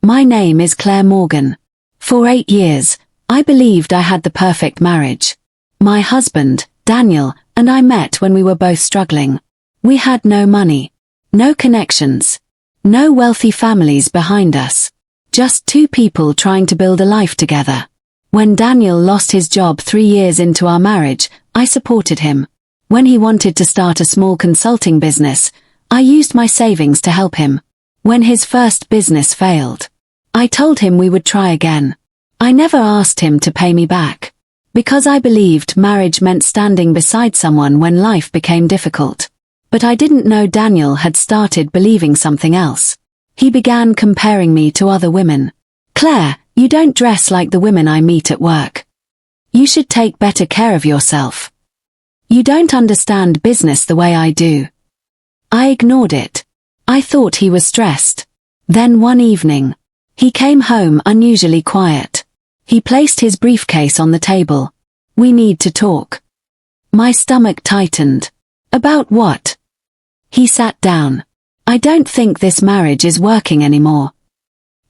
My name is Claire Morgan. For 8 years, I believed I had the perfect marriage. My husband, Daniel, and I met when we were both struggling. We had no money, no connections, no wealthy families behind us. Just two people trying to build a life together. When Daniel lost his job 3 years into our marriage, I supported him. When he wanted to start a small consulting business, I used my savings to help him. When his first business failed, I told him we would try again. I never asked him to pay me back, because I believed marriage meant standing beside someone when life became difficult. But I didn't know Daniel had started believing something else. He began comparing me to other women. Claire, you don't dress like the women I meet at work. You should take better care of yourself. You don't understand business the way I do. I ignored it. I thought he was stressed. Then one evening, he came home unusually quiet. He placed his briefcase on the table. We need to talk. My stomach tightened. About what? He sat down. I don't think this marriage is working anymore.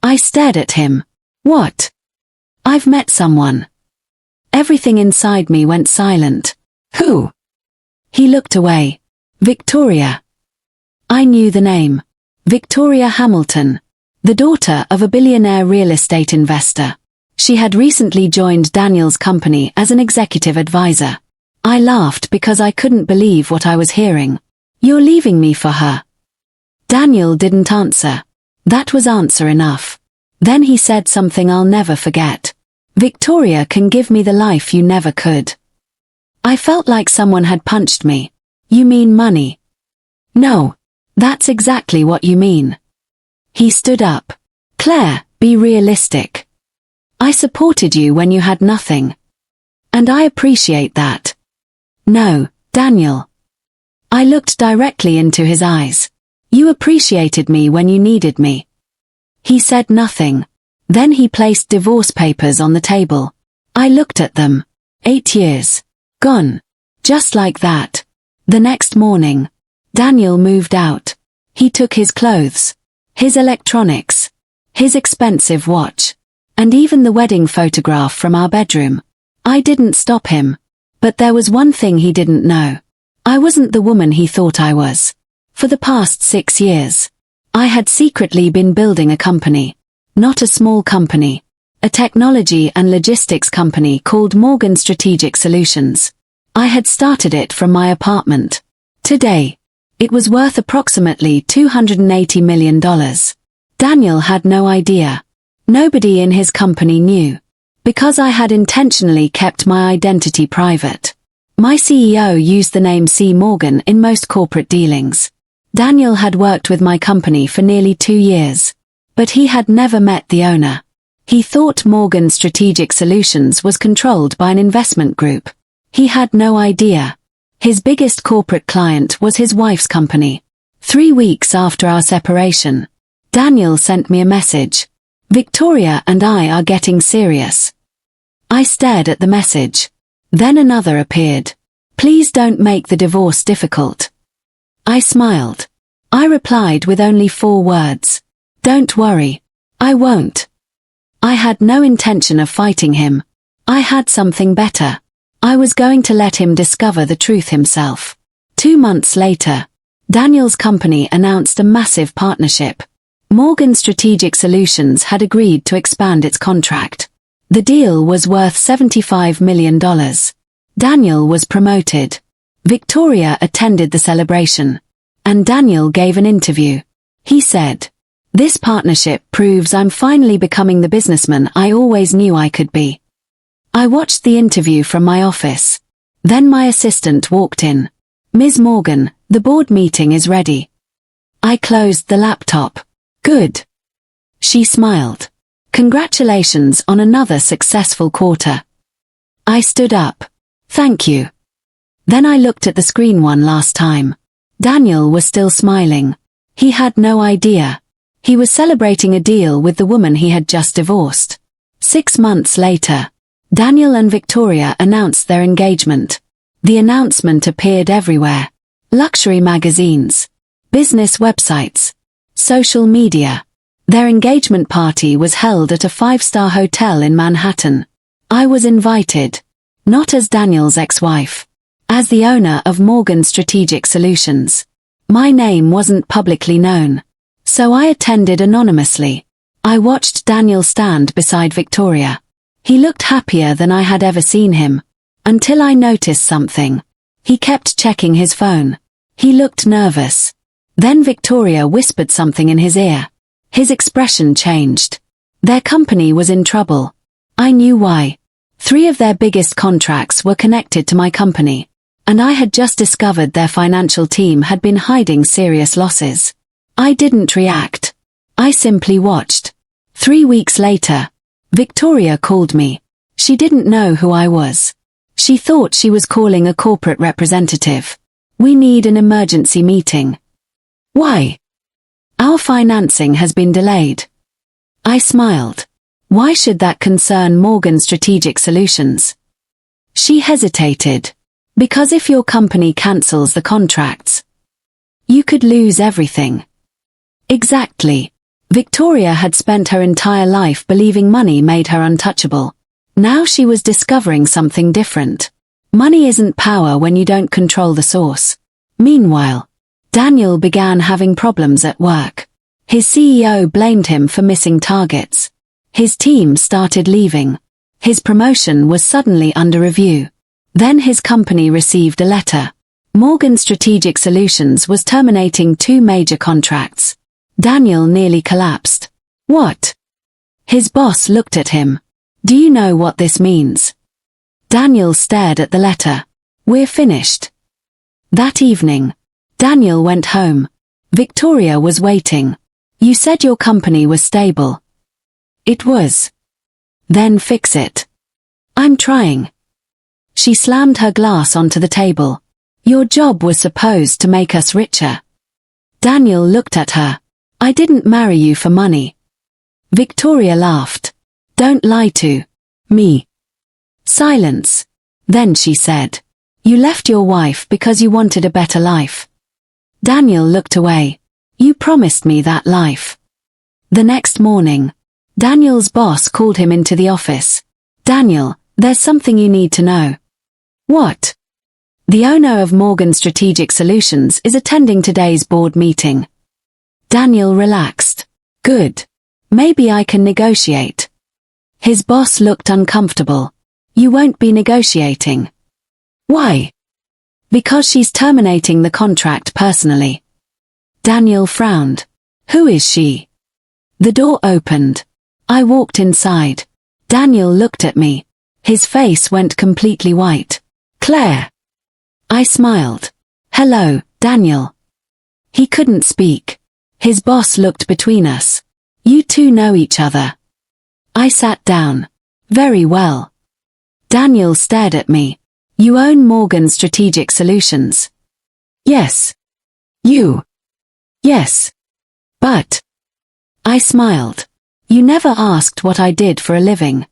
I stared at him. What? I've met someone. Everything inside me went silent. Who? He looked away. Victoria. I knew the name. Victoria Hamilton. The daughter of a billionaire real estate investor. She had recently joined Daniel's company as an executive advisor. I laughed because I couldn't believe what I was hearing. You're leaving me for her. Daniel didn't answer. That was answer enough. Then he said something I'll never forget. Victoria can give me the life you never could. I felt like someone had punched me. You mean money? No. That's exactly what you mean. He stood up. Claire, be realistic. I supported you when you had nothing. And I appreciate that. No, Daniel. I looked directly into his eyes. You appreciated me when you needed me. He said nothing. Then he placed divorce papers on the table. I looked at them. 8 years. Gone. Just like that. The next morning, Daniel moved out. He took his clothes, his electronics, his expensive watch, and even the wedding photograph from our bedroom. I didn't stop him. But there was one thing he didn't know. I wasn't the woman he thought I was. For the past 6 years, I had secretly been building a company. Not a small company. A technology and logistics company called Morgan Strategic Solutions. I had started it from my apartment. Today, it was worth approximately $280 million. Daniel had no idea. Nobody in his company knew. Because I had intentionally kept my identity private. My CEO used the name C. Morgan in most corporate dealings. Daniel had worked with my company for nearly 2 years. But he had never met the owner. He thought Morgan Strategic Solutions was controlled by an investment group. He had no idea. His biggest corporate client was his wife's company. 3 weeks after our separation, Daniel sent me a message. Victoria and I are getting serious. I stared at the message. Then another appeared. Please don't make the divorce difficult. I smiled. I replied with only 4 words. Don't worry. I won't. I had no intention of fighting him. I had something better. I was going to let him discover the truth himself. 2 months later, Daniel's company announced a massive partnership. Morgan Strategic Solutions had agreed to expand its contract. The deal was worth $75 million. Daniel was promoted. Victoria attended the celebration. And Daniel gave an interview. He said, "This partnership proves I'm finally becoming the businessman I always knew I could be." I watched the interview from my office. Then my assistant walked in. "Ms. Morgan, the board meeting is ready." I closed the laptop. "Good." She smiled. "Congratulations on another successful quarter." I stood up. "Thank you." Then I looked at the screen one last time. Daniel was still smiling. He had no idea. He was celebrating a deal with the woman he had just divorced. 6 months later, Daniel and Victoria announced their engagement. The announcement appeared everywhere. Luxury magazines, business websites, social media. Their engagement party was held at a 5-star hotel in Manhattan. I was invited. Not as Daniel's ex-wife. As the owner of Morgan Strategic Solutions. My name wasn't publicly known. So I attended anonymously. I watched Daniel stand beside Victoria. He looked happier than I had ever seen him. Until I noticed something. He kept checking his phone. He looked nervous. Then Victoria whispered something in his ear. His expression changed. Their company was in trouble. I knew why. 3 of their biggest contracts were connected to my company. And I had just discovered their financial team had been hiding serious losses. I didn't react. I simply watched. 3 weeks later, Victoria called me. She didn't know who I was. She thought she was calling a corporate representative. We need an emergency meeting. Why? Our financing has been delayed. I smiled. Why should that concern Morgan Strategic Solutions? She hesitated. Because if your company cancels the contracts, you could lose everything. Exactly. Victoria had spent her entire life believing money made her untouchable. Now she was discovering something different. Money isn't power when you don't control the source. Meanwhile, Daniel began having problems at work. His CEO blamed him for missing targets. His team started leaving. His promotion was suddenly under review. Then his company received a letter. Morgan Strategic Solutions was terminating 2 major contracts. Daniel nearly collapsed. What? His boss looked at him. Do you know what this means? Daniel stared at the letter. We're finished. That evening, Daniel went home. Victoria was waiting. You said your company was stable. It was. Then fix it. I'm trying. She slammed her glass onto the table. Your job was supposed to make us richer. Daniel looked at her. I didn't marry you for money. Victoria laughed. Don't lie to me. Silence. Then she said. You left your wife because you wanted a better life. Daniel looked away. You promised me that life. The next morning, Daniel's boss called him into the office. Daniel, there's something you need to know. What? The owner of Morgan Strategic Solutions is attending today's board meeting. Daniel relaxed. Good. Maybe I can negotiate. His boss looked uncomfortable. You won't be negotiating. Why? Because she's terminating the contract personally. Daniel frowned. Who is she? The door opened. I walked inside. Daniel looked at me. His face went completely white. Claire. I smiled. Hello, Daniel. He couldn't speak. His boss looked between us. You two know each other. I sat down. Very well. Daniel stared at me. You own Morgan Strategic Solutions. Yes. You. Yes. But. I smiled. You never asked what I did for a living.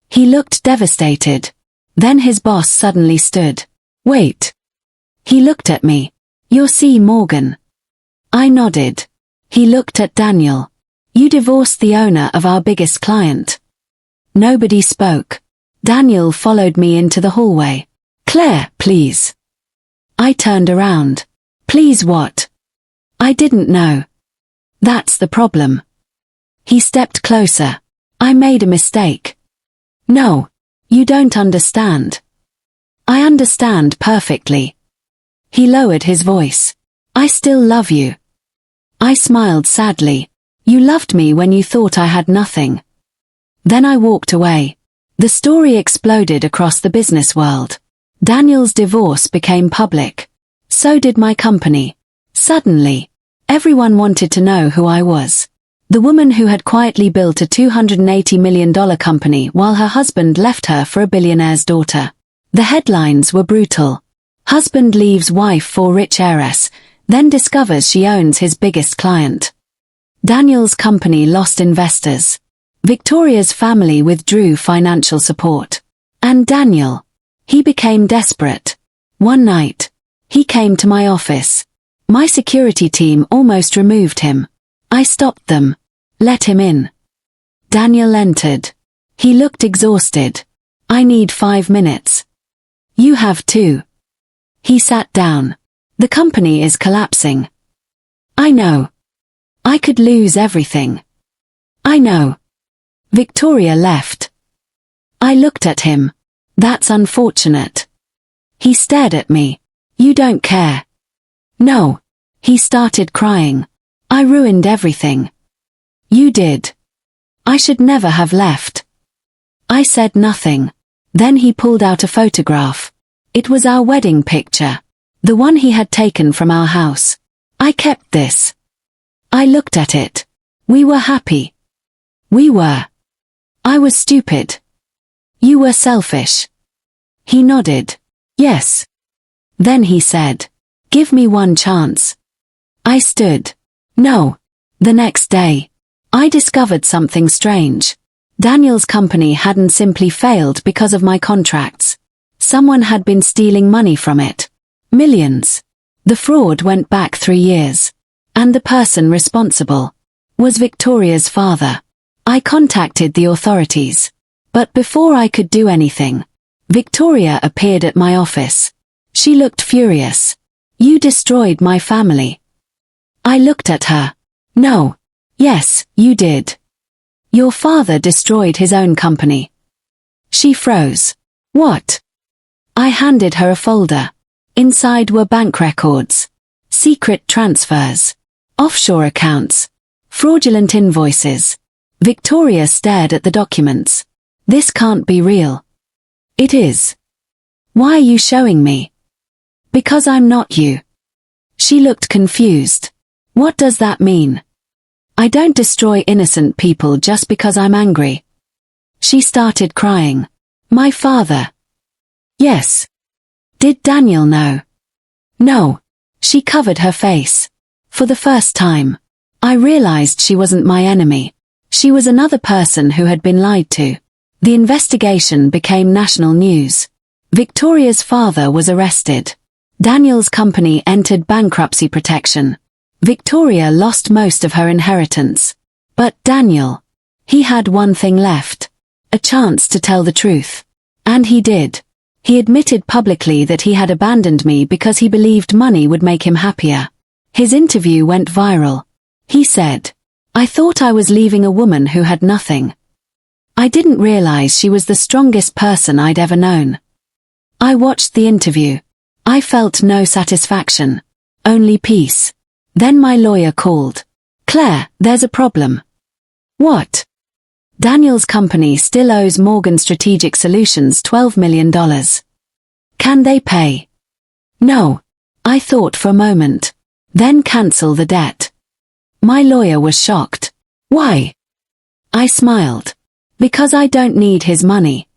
He looked devastated. Then his boss suddenly stood. Wait. He looked at me. You're C. Morgan. I nodded. He looked at Daniel. You divorced the owner of our biggest client. Nobody spoke. Daniel followed me into the hallway. Claire, please. I turned around. Please what? I didn't know. That's the problem. He stepped closer. I made a mistake. No. You don't understand. I understand perfectly. He lowered his voice. I still love you. I smiled sadly. You loved me when you thought I had nothing. Then I walked away. The story exploded across the business world. Daniel's divorce became public. So did my company. Suddenly, everyone wanted to know who I was. The woman who had quietly built a $280 million company while her husband left her for a billionaire's daughter. The headlines were brutal. Husband leaves wife for rich heiress, then discovers she owns his biggest client. Daniel's company lost investors. Victoria's family withdrew financial support. And Daniel. He became desperate. One night, he came to my office. My security team almost removed him. I stopped them. Let him in. Daniel entered. He looked exhausted. I need 5 minutes. You have 2. He sat down. The company is collapsing. I know. I could lose everything. I know. Victoria left. I looked at him. That's unfortunate. He stared at me. You don't care. No. He started crying. I ruined everything. You did. I should never have left. I said nothing. Then he pulled out a photograph. It was our wedding picture. The one he had taken from our house. I kept this. I looked at it. We were happy. We were. I was stupid. You were selfish. He nodded. Yes. Then he said, give me one chance. I stood. No. The next day, I discovered something strange. Daniel's company hadn't simply failed because of my contracts. Someone had been stealing money from it. Millions. The fraud went back 3 years. And the person responsible was Victoria's father. I contacted the authorities. But before I could do anything, Victoria appeared at my office. She looked furious. You destroyed my family. I looked at her. No. Yes, you did. Your father destroyed his own company. She froze. What? I handed her a folder. Inside were bank records, secret transfers, offshore accounts, fraudulent invoices. Victoria stared at the documents. This can't be real. It is. Why are you showing me? Because I'm not you. She looked confused. What does that mean? I don't destroy innocent people just because I'm angry. She started crying. My father. Yes. Did Daniel know? No. She covered her face. For the first time, I realized she wasn't my enemy. She was another person who had been lied to. The investigation became national news. Victoria's father was arrested. Daniel's company entered bankruptcy protection. Victoria lost most of her inheritance. But Daniel, he had one thing left. A chance to tell the truth. And he did. He admitted publicly that he had abandoned me because he believed money would make him happier. His interview went viral. He said, I thought I was leaving a woman who had nothing. I didn't realize she was the strongest person I'd ever known. I watched the interview. I felt no satisfaction. Only peace. Then my lawyer called. Claire, there's a problem. What? Daniel's company still owes Morgan Strategic Solutions $12 million. Can they pay? No. I thought for a moment. Then cancel the debt. My lawyer was shocked. Why? I smiled. Because I don't need his money.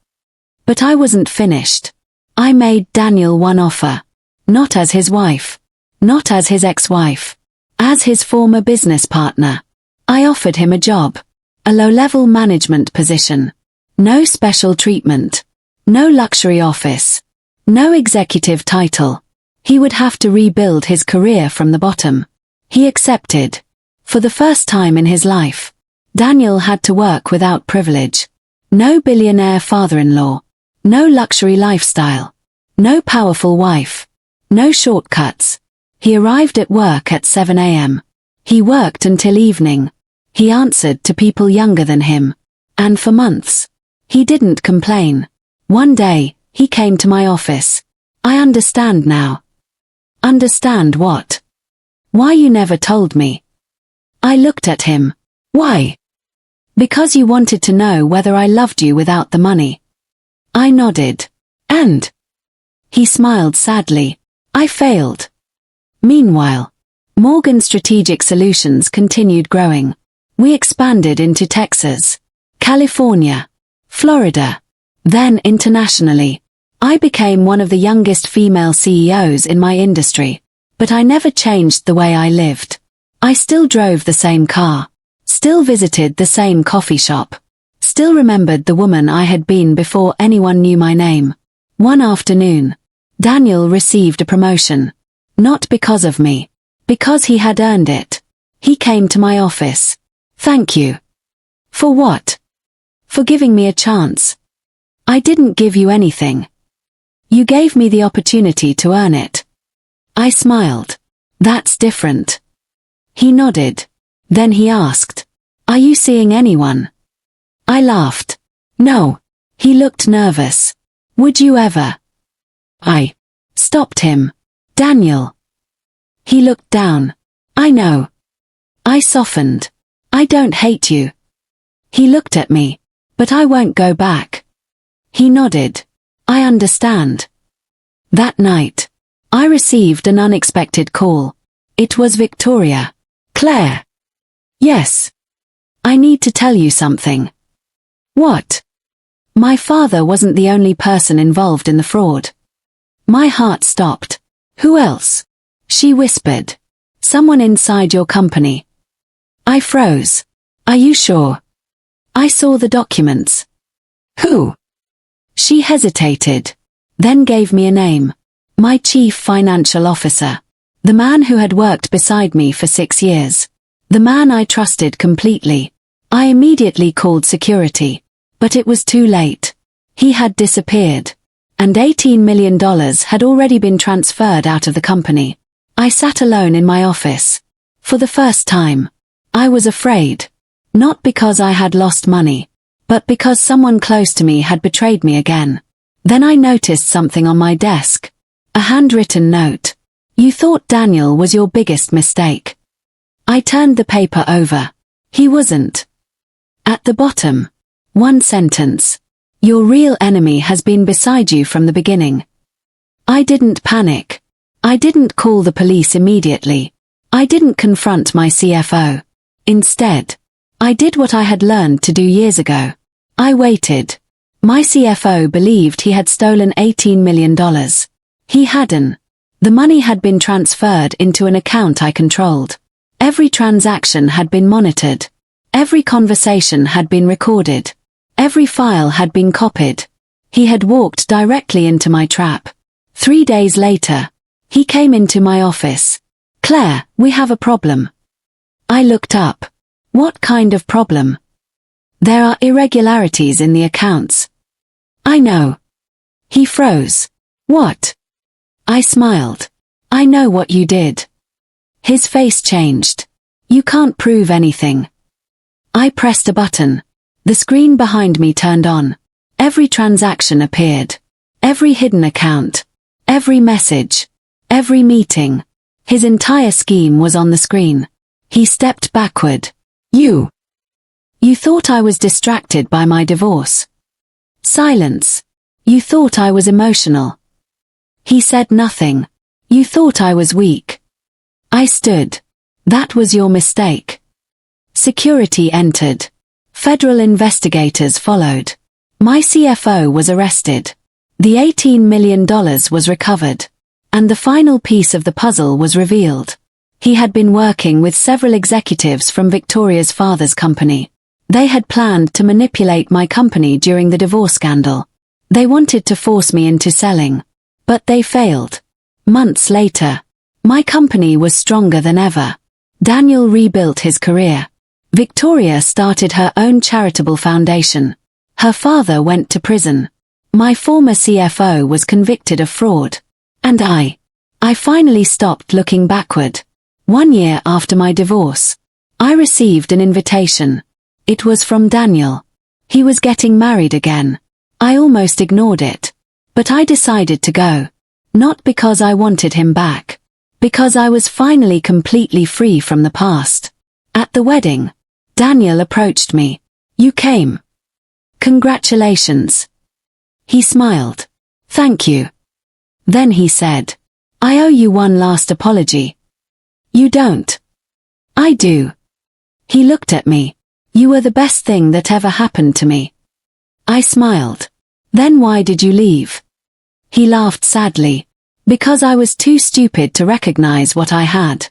But I wasn't finished. I made Daniel one offer. Not as his wife. Not as his ex-wife. As his former business partner. I offered him a job. A low-level management position. No special treatment. No luxury office. No executive title. He would have to rebuild his career from the bottom. He accepted. For the first time in his life, Daniel had to work without privilege. No billionaire father-in-law. No luxury lifestyle. No powerful wife. No shortcuts. He arrived at work at 7 a.m. He worked until evening. He answered to people younger than him. And for months, he didn't complain. One day, he came to my office. I understand now. Understand what? Why you never told me? I looked at him. Why? Because you wanted to know whether I loved you without the money. I nodded. And? He smiled sadly. I failed. Meanwhile, Morgan Strategic Solutions continued growing. We expanded into Texas, California, Florida. Then internationally. I became one of the youngest female CEOs in my industry. But I never changed the way I lived. I still drove the same car. Still visited the same coffee shop. Still remembered the woman I had been before anyone knew my name. One afternoon, Daniel received a promotion. Not because of me. Because he had earned it. He came to my office. Thank you. For what? For giving me a chance. I didn't give you anything. You gave me the opportunity to earn it. I smiled. That's different. He nodded. Then he asked, "Are you seeing anyone?" I laughed. No. He looked nervous. Would you ever? I stopped him. Daniel. He looked down. I know. I softened. I don't hate you. He looked at me. But I won't go back. He nodded. I understand. That night, I received an unexpected call. It was Victoria. Claire. Yes. I need to tell you something. What? My father wasn't the only person involved in the fraud. My heart stopped. Who else? She whispered. Someone inside your company. I froze. Are you sure? I saw the documents. Who? She hesitated, then gave me a name. My chief financial officer. The man who had worked beside me for 6 years. The man I trusted completely. I immediately called security. But it was too late. He had disappeared. And $18 million had already been transferred out of the company. I sat alone in my office. For the first time. I was afraid. Not because I had lost money, but because someone close to me had betrayed me again. Then I noticed something on my desk. A handwritten note. You thought Daniel was your biggest mistake. I turned the paper over. He wasn't. At the bottom. One sentence. Your real enemy has been beside you from the beginning. I didn't panic. I didn't call the police immediately. I didn't confront my CFO. Instead, I did what I had learned to do years ago. I waited. My CFO believed he had stolen $18 million. He hadn't. The money had been transferred into an account I controlled. Every transaction had been monitored. Every conversation had been recorded. Every file had been copied. He had walked directly into my trap. 3 days later, he came into my office. Claire, we have a problem. I looked up. What kind of problem? There are irregularities in the accounts. I know. He froze. What? I smiled. I know what you did. His face changed. You can't prove anything. I pressed a button. The screen behind me turned on. Every transaction appeared. Every hidden account. Every message. Every meeting. His entire scheme was on the screen. He stepped backward. You thought I was distracted by my divorce. Silence. You thought I was emotional. He said nothing. You thought I was weak. I stood. That was your mistake. Security entered. Federal investigators followed. My CFO was arrested. The $18 million was recovered. And the final piece of the puzzle was revealed. He had been working with several executives from Victoria's father's company. They had planned to manipulate my company during the divorce scandal. They wanted to force me into selling. But they failed. Months later, my company was stronger than ever. Daniel rebuilt his career. Victoria started her own charitable foundation. Her father went to prison. My former CFO was convicted of fraud. And I finally stopped looking backward. 1 year after my divorce, I received an invitation. It was from Daniel. He was getting married again. I almost ignored it. But I decided to go. Not because I wanted him back. Because I was finally completely free from the past. At the wedding, Daniel approached me. You came. Congratulations. He smiled. Thank you. Then he said, I owe you one last apology. You don't. I do. He looked at me. You were the best thing that ever happened to me. I smiled. Then why did you leave? He laughed sadly. Because I was too stupid to recognize what I had.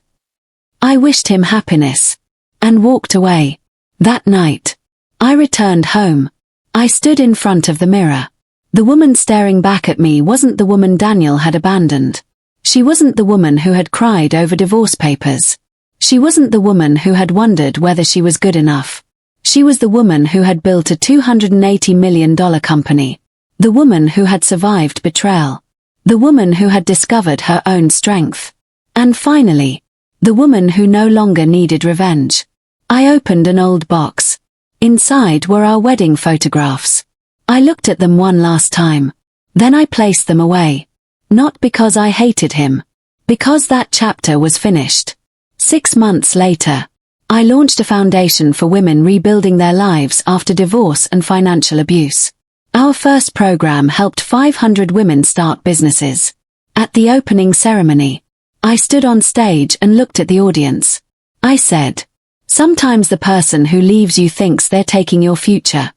I wished him happiness. And walked away. That night, I returned home. I stood in front of the mirror. The woman staring back at me wasn't the woman Daniel had abandoned. She wasn't the woman who had cried over divorce papers. She wasn't the woman who had wondered whether she was good enough. She was the woman who had built a $280 million company. The woman who had survived betrayal. The woman who had discovered her own strength. And finally, the woman who no longer needed revenge. I opened an old box. Inside were our wedding photographs. I looked at them one last time. Then I placed them away. Not because I hated him. Because that chapter was finished. 6 months later, I launched a foundation for women rebuilding their lives after divorce and financial abuse. Our first program helped 500 women start businesses. At the opening ceremony, I stood on stage and looked at the audience. I said, "Sometimes the person who leaves you thinks they're taking your future."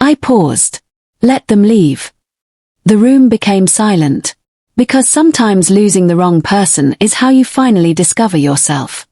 I paused. Let them leave. The room became silent. Because sometimes losing the wrong person is how you finally discover yourself.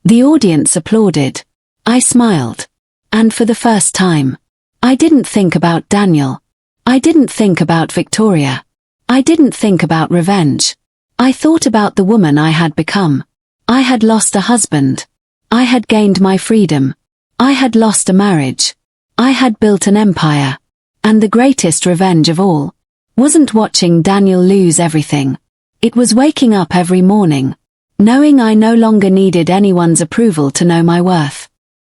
The audience applauded. I smiled. And for the first time, I didn't think about Daniel. I didn't think about Victoria. I didn't think about revenge. I thought about the woman I had become. I had lost a husband. I had gained my freedom. I had lost a marriage. I had built an empire. And the greatest revenge of all wasn't watching Daniel lose everything. It was waking up every morning, knowing I no longer needed anyone's approval to know my worth.